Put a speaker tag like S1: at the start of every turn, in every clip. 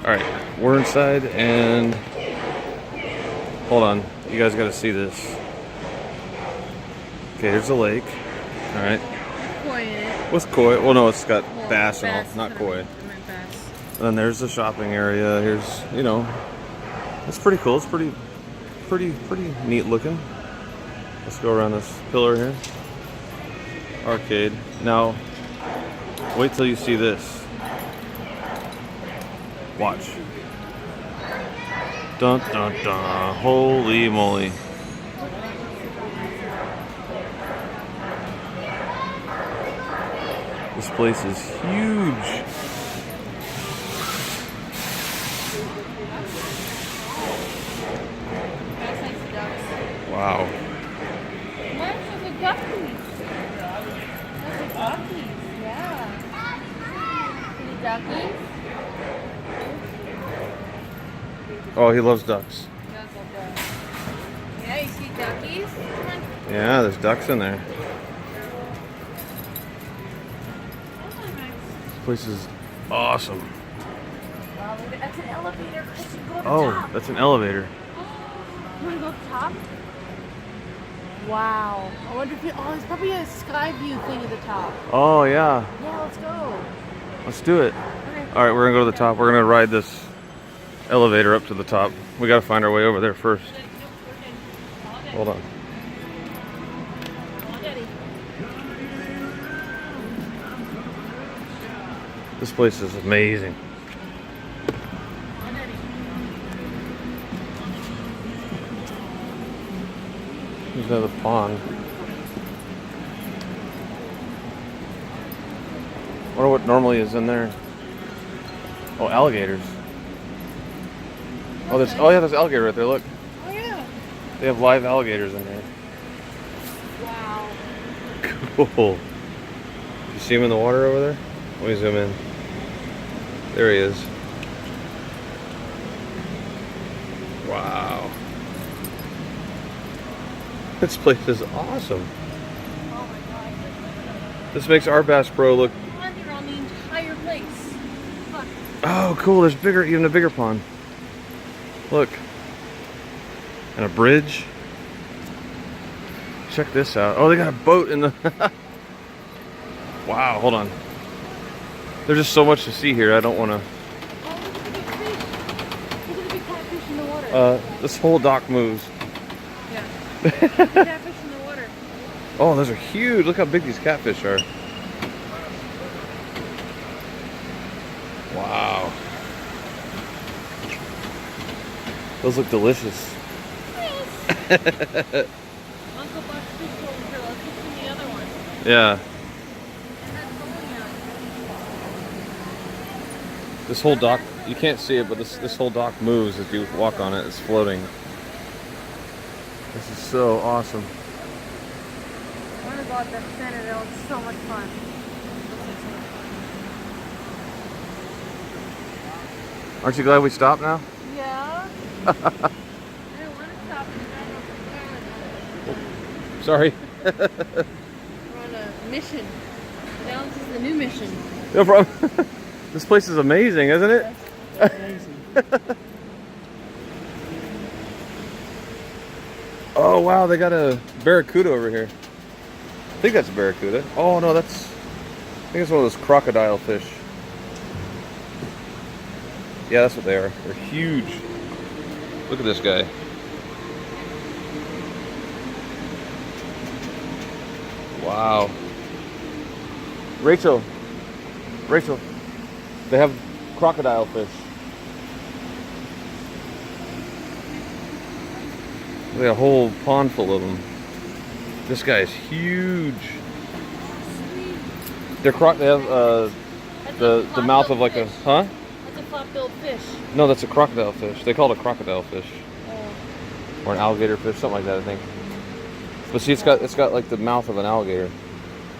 S1: Alright, we're inside and hold on, you guys gotta see this. Okay, here's the lake. Alright.
S2: Koi in it.
S1: With koi. Well, no, it's got bass and all,
S2: bass,
S1: not koi.
S2: I meant bass.
S1: And then there's the shopping area. Here's, you know, it's pretty cool. It's pretty neat looking. Let's go around this pillar here. Arcade. Now, wait till you see this. Watch. Dun dun dun. Holy moly. This place is huge. Wow.
S2: That's the duckies. That's the duckies, yeah. See duckies?
S1: Oh, he loves ducks.
S2: He does love ducks. Yeah, you see duckies? Come on.
S1: Yeah, there's ducks in there. This place is awesome.
S2: Wow, that's an elevator. Chris, you go to the
S1: Oh,
S2: top.
S1: that's an elevator.
S2: You want to go up the top? Wow. I wonder if it's probably a sky view thing at the top.
S1: Oh, yeah.
S2: Yeah, let's go.
S1: Let's do it.
S2: Okay.
S1: All right, we're gonna go to the top. We're gonna ride this elevator up to the top. We gotta find our way over there first. Hold on. This place is amazing. There's another pond. I wonder what normally is in there. Oh, alligators. Oh, there's alligator right there. Look,
S2: Oh, yeah.
S1: they have live alligators in here.
S2: Wow.
S1: Cool. You see him in the water over there? Let me zoom in. There he is. Wow. This place is awesome.
S2: Oh, my God.
S1: This makes our Bass Pro look.
S2: Pond around the entire place. Look.
S1: Oh, cool. There's even a bigger pond. Look. And a bridge. Check this out. Oh, they got a boat in the... Wow, hold on. There's just so much to see here. I don't want to...
S2: Oh, look at the big fish. Look at the big catfish in the water.
S1: This whole dock moves.
S2: Yeah. Look at the catfish in the water.
S1: Oh, those are huge. Look how big these catfish are. Wow. Those look delicious.
S2: Uncle bought fish over here. Let's get some of the other ones.
S1: Yeah.
S2: And that's going on.
S1: This whole dock, you can't see it, but this whole dock moves as you walk on it. It's floating. This is so awesome.
S2: I want to go out that center. That looks so much fun.
S1: Aren't you glad we stopped now?
S2: Yeah. I don't want to stop and
S1: Sorry.
S2: we're on a mission. Now this is the new mission.
S1: No problem. This place is amazing, isn't it?
S2: That's amazing.
S1: Oh wow, they got a barracuda over here. I think that's a barracuda. Oh no, I think it's one of those crocodile fish. Yeah, that's what they are. They're huge. Look at this guy. Wow. Rachel, they have crocodile fish. They got a whole pond full of them. This guy is huge. They have the mouth of like a, huh?
S2: That's a flap-billed fish.
S1: No, that's a crocodile fish. They call it a crocodile fish.
S2: Oh.
S1: Or an alligator fish, something like that, I think. But see, it's got like the mouth of an alligator.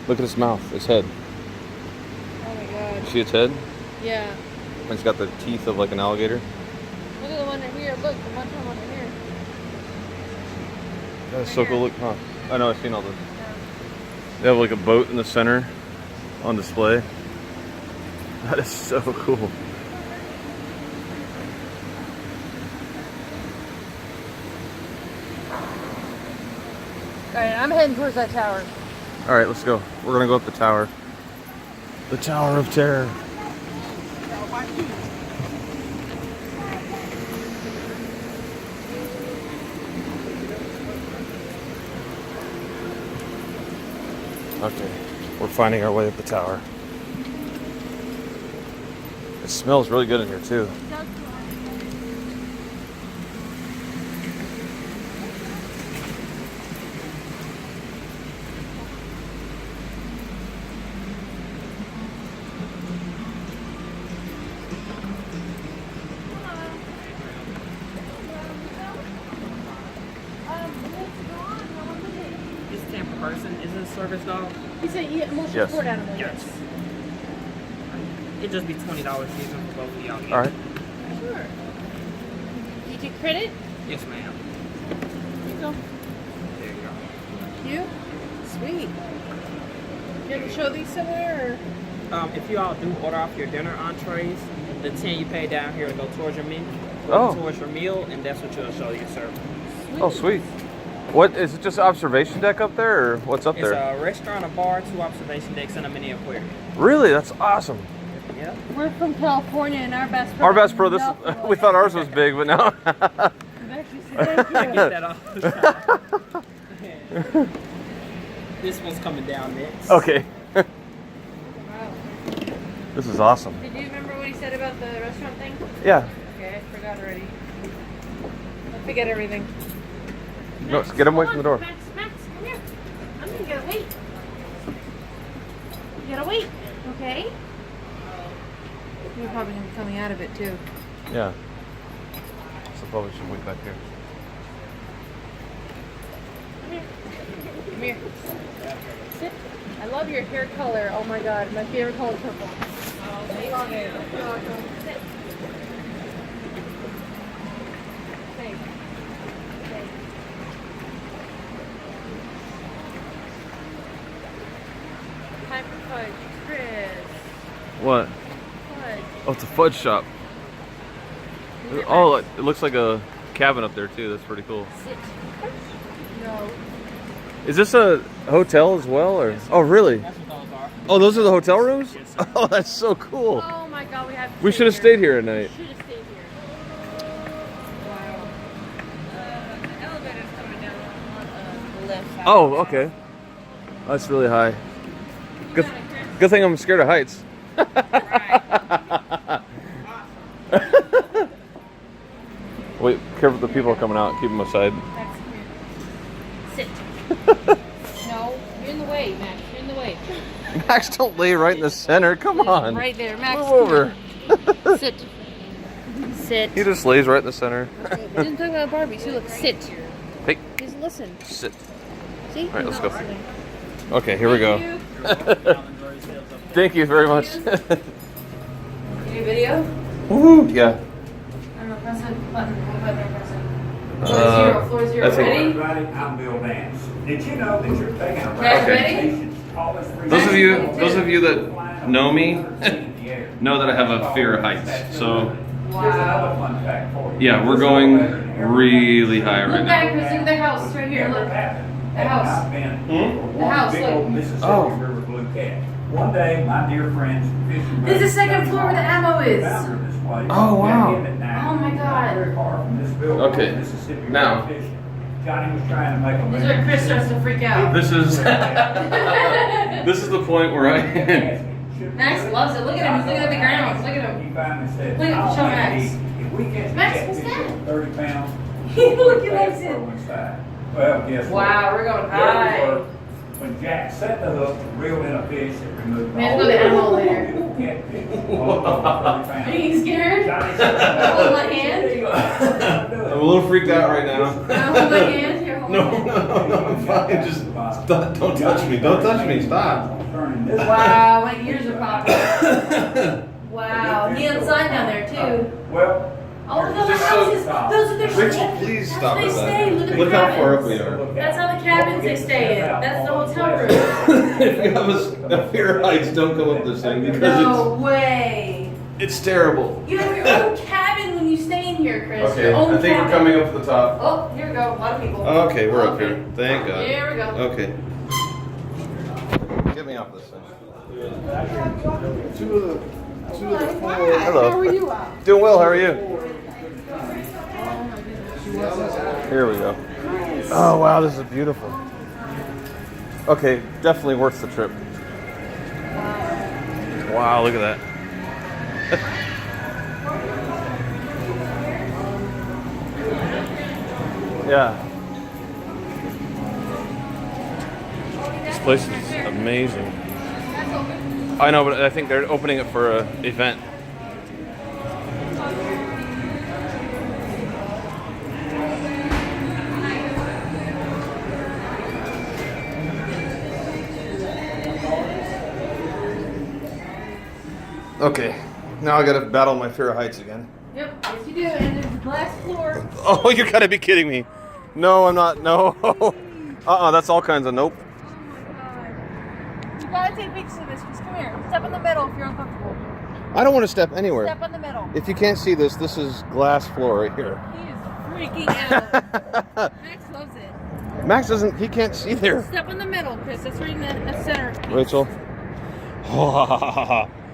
S1: Look at its mouth, its head.
S2: Oh my god.
S1: See its head?
S2: Yeah.
S1: And it's got the teeth of like an alligator.
S2: Look at the one right here. Look, the one right here.
S1: That's so cool. Look, huh? I know, I've seen all this. They have like a boat in the center on display. That is so cool.
S2: Alright, I'm heading towards that tower.
S1: All right, let's go. We're gonna go up the tower. The Tower of Terror. Okay, we're finding our way up the tower. It smells really good in here too.
S3: This 10 per person is a service dog.
S2: He said emotional
S1: Yes.
S2: support animal.
S3: Yes. It'd just be $20 even for both of y'all.
S1: All right.
S2: Sure. You take credit?
S3: Yes, ma'am.
S2: Here you go.
S3: There you go.
S2: You? Sweet. You have to show these somewhere
S3: If you all do order off your dinner entrees, the 10 you pay down here will go towards your menu,
S1: Oh.
S3: towards your meal, and that's what you'll show your server.
S2: or?
S1: Oh, sweet. What is it? Just observation deck up there, or what's up
S3: It's
S1: there?
S3: a restaurant, a bar, 2 observation decks, and a mini aquarium.
S1: Really? That's awesome.
S3: Yeah.
S2: We're from California and our best pro.
S1: Our best pro. This we thought ours was big, but no.
S2: Actually, thank
S3: I
S2: you.
S3: get that all the time. This one's coming down next.
S1: Okay.
S2: Wow.
S1: This is awesome.
S2: Did you remember what he said about the restaurant thing?
S1: Yeah.
S2: Okay, I forgot already. I forget everything.
S1: No, get him away from the door.
S2: Max, Max, come here. I'm gonna gotta wait. You gotta wait, okay? You're probably gonna be coming out of it too.
S1: Yeah. So probably should wait back here.
S2: Come here. Come here. Sit. I love your hair color. Oh my god, my favorite color is purple. Oh, you're welcome. Sit. Stay. Stay. Time for fudge. Chris.
S1: What?
S2: Fudge.
S1: Oh, it's a fudge shop. Oh, it looks like a cabin up there too. That's pretty cool.
S2: Sit. No.
S1: Is this a hotel as well, or? Oh, really?
S3: That's what those are.
S1: Oh, those are the hotel rooms?
S3: Yes, sir.
S1: Oh, that's so cool.
S2: Oh my god, we have to
S1: We
S2: stay
S1: should have
S2: here.
S1: stayed here at night.
S2: Should have stayed here. Wow. The elevator's coming down on the left side.
S1: Oh, okay. That's really high. Good, good thing I'm scared of heights. Wait, careful, the people are coming out. Keep them aside.
S2: Max, come here. Sit. No, you're in the way, Max. You're in the way.
S1: Max, don't lay right in the center. Come on.
S2: Right there, Max.
S1: Move
S2: come
S1: over.
S2: here. Sit. Sit.
S1: He just lays right in the center.
S2: We didn't talk about Barbie. See, look, sit.
S1: Hey,
S2: Just listen.
S1: sit.
S2: See?
S1: All right, let's go.
S2: Listening.
S1: Okay, here we go. Thank you very much.
S2: Any video?
S1: Woo! Yeah.
S2: I'm gonna press a button. What button am I pressing? Floor zero.
S1: I think-
S2: Ready?
S4: Everybody, I'm Bill Vance. Did you know that you're taking a
S2: Guys,
S1: ready? Those of you that know me know that I have a fear of heights. So
S4: Here's another fun fact for you.
S1: yeah, we're going really high right
S2: Look back,
S1: now.
S2: Chris. Look at the house right here. Look.
S4: The
S2: house.
S4: The
S2: house,
S4: big
S2: look.
S4: old Mississippi
S1: Oh.
S4: River blue cat. One day, my dear friends, fishing
S2: This is the second floor where the ammo is.
S4: founder of this place.
S1: Oh, wow.
S4: Got him at night.
S2: Oh, my God.
S4: Not very far from this building.
S1: Okay.
S4: Mississippi River
S1: Now.
S4: fishing. Johnny was trying to make a
S2: This is where Chris starts to freak out.
S1: This is this is the point where I
S2: Max loves it. Look at him. He's looking at the ground. Look at him.
S4: He finally said,
S2: Look at-
S4: "I'll
S2: show
S4: make
S2: Max.
S4: it easy. If we catch
S2: Max,
S4: a
S2: what's
S4: catfish
S2: that?
S4: of 30 pounds,
S2: Look at
S4: that's
S2: him.
S4: throw inside." Well, guess what?
S2: Wow, we're going
S4: There we
S2: high.
S4: were. When Jack set the hook, reeled in a fish that removed
S2: We have to go to the animal later.
S4: catfish. all over 30
S2: Are
S4: pounds.
S2: you scared?
S4: Johnny said,
S2: Hold my hand.
S1: I'm a little freaked out right now.
S2: Hold my hand. Here, hold my hand.
S1: I'm fine. Just don't touch me. Don't touch me. Stop.
S2: Wow, my ears are popping. Wow, neon sign down there too.
S4: Well,
S2: Oh, look at the
S1: Just
S2: houses.
S4: so-
S2: Those are the
S1: Rachel, please
S2: That's
S1: stop
S2: where
S1: with
S2: they
S1: that.
S2: stay. Look at
S1: Look
S2: the
S1: how far up
S2: cabins.
S1: we are.
S2: That's how the cabins they stay in. That's the hotel room.
S1: If you have a fear of heights, don't go up this thing because
S2: No way.
S1: it's terrible.
S2: You have your own cabin when you stay in here, Chris.
S1: Okay,
S2: Your own
S1: I think we're
S2: cabin.
S1: coming up to the top.
S2: Oh, here we go. A lot of people.
S1: Okay, we're up here. Thank God.
S2: Here we go.
S1: Okay. Get me off this thing. Hello.
S2: How are you?
S1: Doing well, how are you? Here we go. Oh wow, this is beautiful. Okay, definitely worth the trip. Wow, look at that. Yeah. This place is amazing. I know, but I think they're opening it for an event. Okay, now I gotta battle my fear of heights again.
S2: Yep, yes you do. And there's a glass floor.
S1: Oh, you gotta be kidding me. No, I'm not. No. That's all kinds of nope.
S2: Oh my god. You gotta take pictures of this. Just come here. Step in the middle if you're uncomfortable.
S1: I don't want to step anywhere.
S2: Step in the middle.
S1: If you can't see this, this is glass floor right here.
S2: He is freaking out. Max loves it.
S1: Max doesn't, he can't see there.
S2: Step in the middle, Chris. That's right in the center.
S1: Rachel.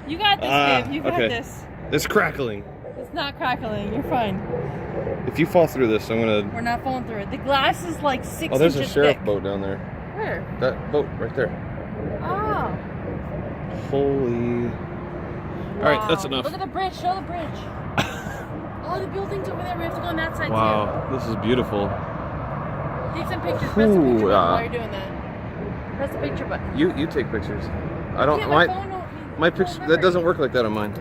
S2: You got this, babe. You got
S1: okay.
S2: this.
S1: It's crackling.
S2: It's not crackling. You're fine.
S1: If you fall through this, I'm gonna.
S2: We're not falling through it. The glass is like 6 inches
S1: Oh, there's a sheriff
S2: thick.
S1: boat down there.
S2: Where?
S1: That boat right there.
S2: Oh.
S1: Holy. All right, that's enough.
S2: Look at the bridge. Show the bridge. Oh, the building's over there. We have to go on that side
S1: Wow, this is beautiful.
S2: too. Take some pictures. Press the picture button
S1: yeah.
S2: while you're doing that. Press the picture button.
S1: You take pictures. I don't.
S2: Yeah,
S1: my
S2: phone won't-
S1: my
S2: won't
S1: picture that
S2: remember.
S1: doesn't work like that on mine.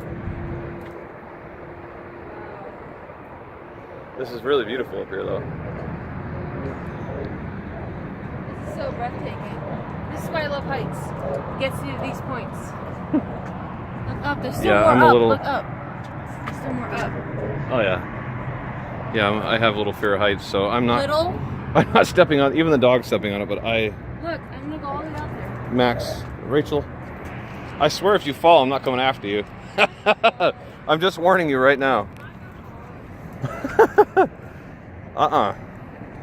S1: This is really beautiful up here, though.
S2: This is so breathtaking. This is why I love heights. It gets you to these points. Look up. There's still
S1: Yeah,
S2: more
S1: I'm
S2: up.
S1: a little-
S2: Look up. There's still more up.
S1: Oh yeah. Yeah, I have a little fear of heights, so I'm not.
S2: Little.
S1: I'm not stepping on. Even the dog's stepping on it, but I.
S2: Look, I'm gonna go all the way out there.
S1: Max, Rachel, I swear if you fall, I'm not coming after you. I'm just warning you right now.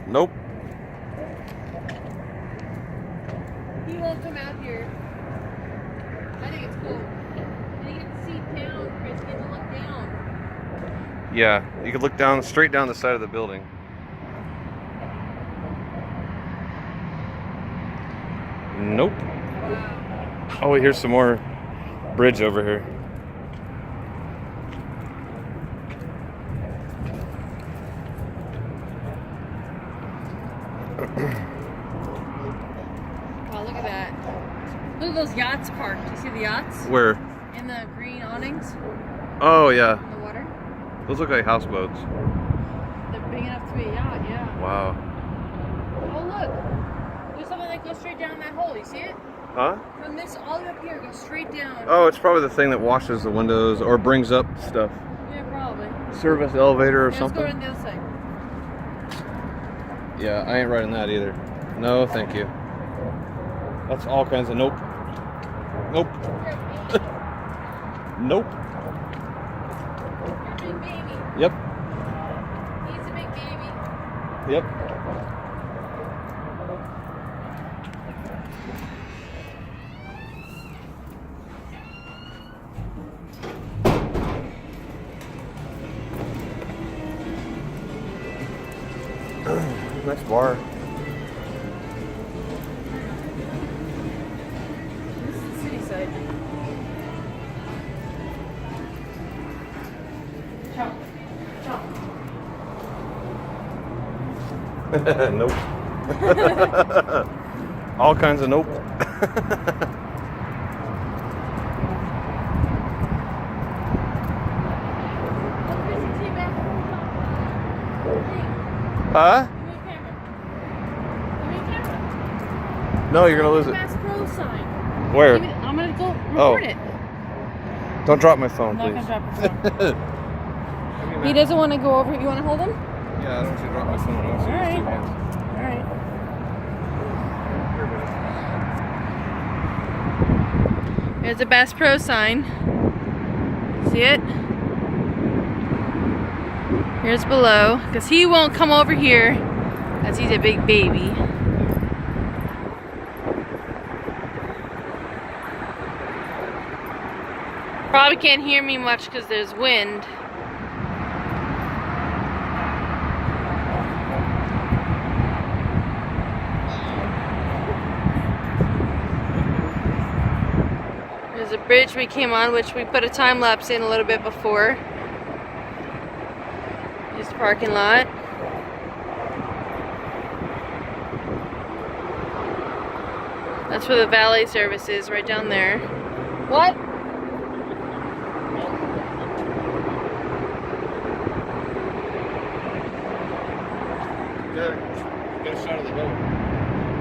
S1: Nope.
S2: He won't come out here. I think it's cool. And you get to see down, Chris. You get to look down.
S1: Yeah, you could look down, straight down the side of the building. Nope.
S2: Wow.
S1: Oh wait, here's some more bridge over here.
S2: Wow, look at that. Look at those yachts parked. You see the yachts?
S1: Where?
S2: In the green awnings
S1: Oh yeah,
S2: in the water?
S1: those look like houseboats.
S2: They're big enough to be a yacht, yeah.
S1: Wow.
S2: Oh, look. There's something that goes straight down that hole. You see it?
S1: Huh?
S2: From this all the way up here, it goes straight down.
S1: Oh, it's probably the thing that washes the windows or brings up stuff.
S2: Yeah, probably.
S1: Service elevator or
S2: Yeah, let's go
S1: something.
S2: on the other side.
S1: Yeah, I ain't riding that either. No, thank you. That's all kinds of nope. Nope. Nope.
S2: You're a big baby.
S1: Yep.
S2: He's a big baby.
S1: Yep. Nice bar.
S2: This is the city side. Chop. Chop.
S1: Nope. All kinds of nope. Huh? No, you're gonna lose it.
S2: Bass Pro sign.
S1: Where?
S2: I'm gonna go
S1: Oh.
S2: record it.
S1: Don't drop my phone,
S2: I'm not
S1: please.
S2: gonna drop your phone. He doesn't want to go over. You want to hold him?
S1: Yeah, I don't want you to drop my phone. I want you to use
S2: Alright.
S1: 2 hands.
S2: All right. There's a Bass Pro sign. See it? Here's below, because he won't come over here as he's a big baby. Probably can't hear me much because there's wind. There's a bridge we came on, which we put a time lapse in a little bit before. Here's the parking lot. That's where the valet service is, right down there. What?
S1: Get a shot of the hoe.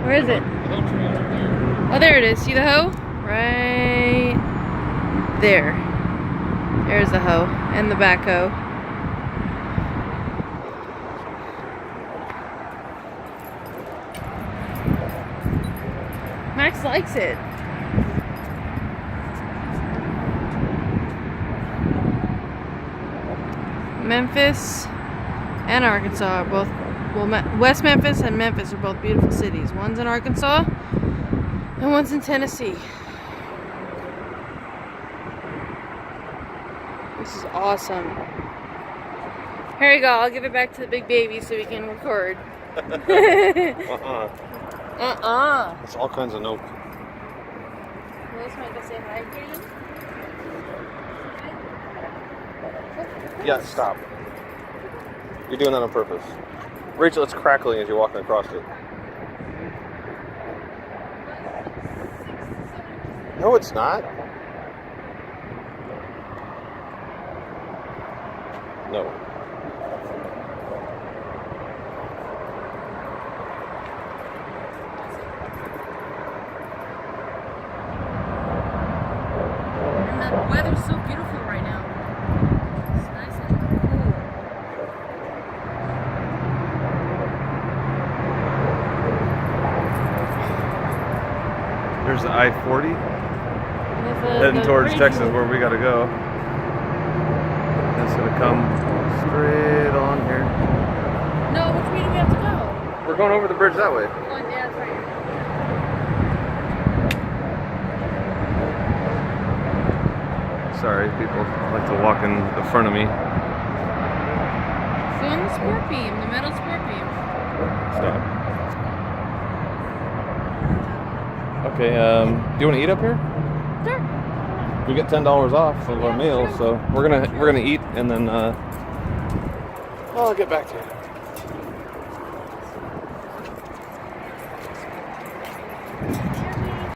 S2: Where is it?
S1: The hoe tree over there.
S2: Oh, there it is. See the hoe? Right there. There's the hoe and the backhoe. Max likes it. Memphis and Arkansas are both, well, West Memphis and Memphis are both beautiful cities. One's in Arkansas and one's in Tennessee. This is awesome. Here you go. I'll give it back to the big baby so we can record.
S1: It's all kinds of nope.
S2: Willis might go say hi again.
S1: Yeah, stop. You're doing that on purpose. Rachel, it's crackling as you're walking across it. No, it's not. No.
S2: And the weather's so beautiful right now. It's nice and cool.
S1: There's the I-40 heading towards Texas where we gotta go. It's gonna come straight on here.
S2: No, which way do we have to go?
S1: We're going over the bridge that way.
S2: Oh, yeah, that's right.
S1: Sorry, people like to walk in the front of me.
S2: So on the sport beam, the metal sport beam.
S1: Stop. Okay, do you want to eat up here?
S2: Sure.
S1: We get $10 off of our meal, so we're gonna eat and then I'll get back to you.